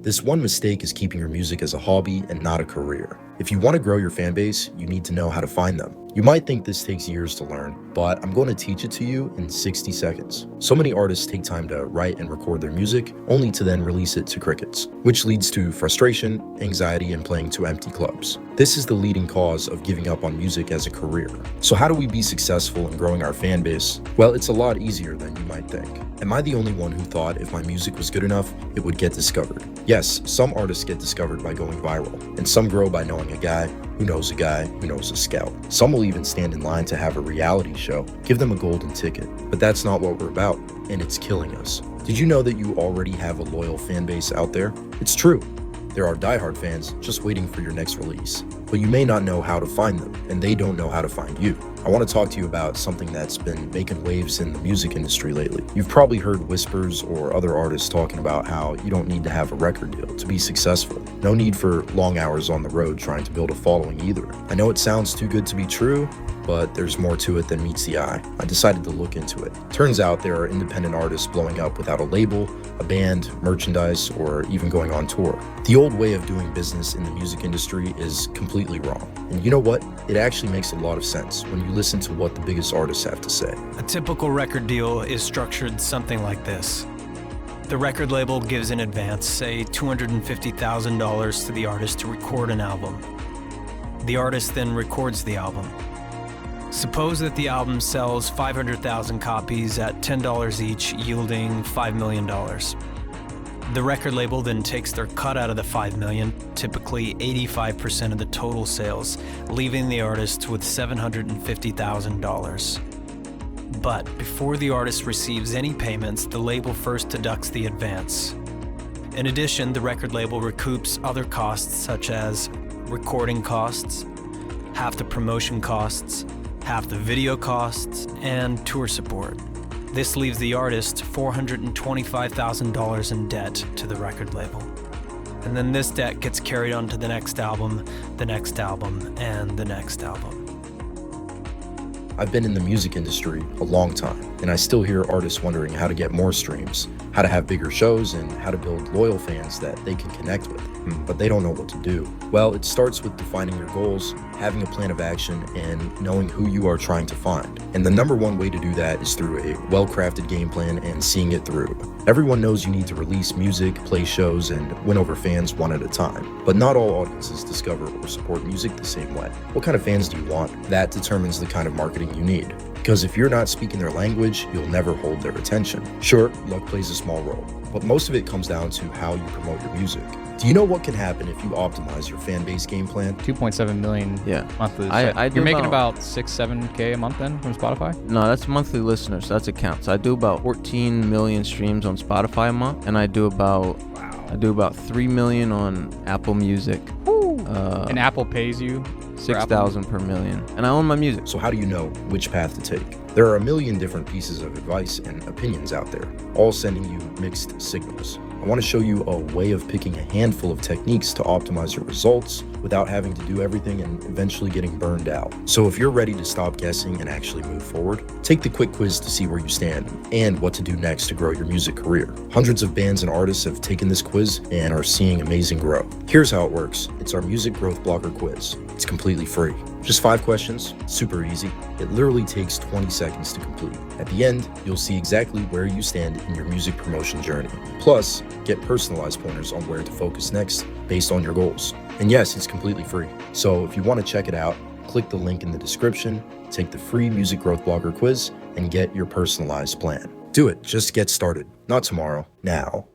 This one mistake is keeping your music as a hobby and not a career. If you want to grow your fan base, you need to know how to find them. You might think this takes years to learn, but I'm going to teach it to you in 60 seconds. So many artists take time to write and record their music, only to then release it to crickets, which leads to frustration, anxiety, and playing to empty clubs. This is the leading cause of giving up on music as a career. So how do we be successful in growing our fan base? Well, it's a lot easier than you might think. Am I the only one who thought if my music was good enough, it would get discovered? Yes, some artists get discovered by going viral, and some grow by knowing a guy who knows a scout. Some will even stand in line to have a reality show, give them a golden ticket. But that's not what we're about, and it's killing us. Did you know that you already have a loyal fan base out there? It's true. There are diehard fans just waiting for your next release, but you may not know how to find them, and they don't know how to find you. I want to talk to you about something that's been making waves in the music industry lately. You've probably heard whispers or other artists talking about how you don't need to have a record deal to be successful. No need for long hours on the road trying to build a following either. I know it sounds too good to be true, but there's more to it than meets the eye. I decided to look into it. Turns out there are independent artists blowing up without a label, a band, merchandise, or even going on tour. The old way of doing business in the music industry is completely wrong. And you know what? It actually makes a lot of sense when you listen to what the biggest artists have to say. A typical record deal is structured something like this. The record label gives in advance, say $250,000 to the artist to record an album. The artist then records the album. Suppose that the album sells 500,000 copies at $10 each, yielding $5 million. The record label then takes their cut out of the $5 million, typically 85% of the total sales, leaving the artist with $750,000. But before the artist receives any payments, the label first deducts the advance. In addition, the record label recoups other costs such as recording costs, half the promotion costs, half the video costs, and tour support. This leaves the artist $425,000 in debt to the record label. And then this debt gets carried on to the next album, and the next album. I've been in the music industry a long time, and I still hear artists wondering how to get more streams, how to have bigger shows, and how to build loyal fans that they can connect with, but they don't know what to do. Well, it starts with defining your goals, having a plan of action, and knowing who you are trying to find. And the number one way to do that is through a well-crafted game plan and seeing it through. Everyone knows you need to release music, play shows, and win over fans one at a time. But not all audiences discover or support music the same way. What kind of fans do you want? That determines the kind of marketing you need. Because if you're not speaking their language, you'll never hold their attention. Sure, luck plays a small role, but most of it comes down to how you promote your music. Do you know what can happen if you optimize your fan base game plan? 2.7 million monthly. You're making about 6-7K a month then from Spotify? No, that's monthly listeners. That's accounts. I do about 14 million streams on Spotify a month, and I do about 3 million on Apple Music. And Apple pays you 6,000 per million, and I own my music. So how do you know which path to take? There are a million different pieces of advice and opinions out there, all sending you mixed signals. I want to show you a way of picking a handful of techniques to optimize your results without having to do everything and eventually getting burned out. So if you're ready to stop guessing and actually move forward, take the quick quiz to see where you stand and what to do next to grow your music career. Hundreds of bands and artists have taken this quiz and are seeing amazing growth. Here's how it works. It's our music growth blogger quiz. It's completely free. Just 5 questions, super easy. It literally takes 20 seconds to complete. At the end, you'll see exactly where you stand in your music promotion journey. Plus, get personalized pointers on where to focus next based on your goals. And yes, it's completely free. So if you want to check it out, click the link in the description, take the free music growth blogger quiz, and get your personalized plan. Do it, just get started. Not tomorrow, now.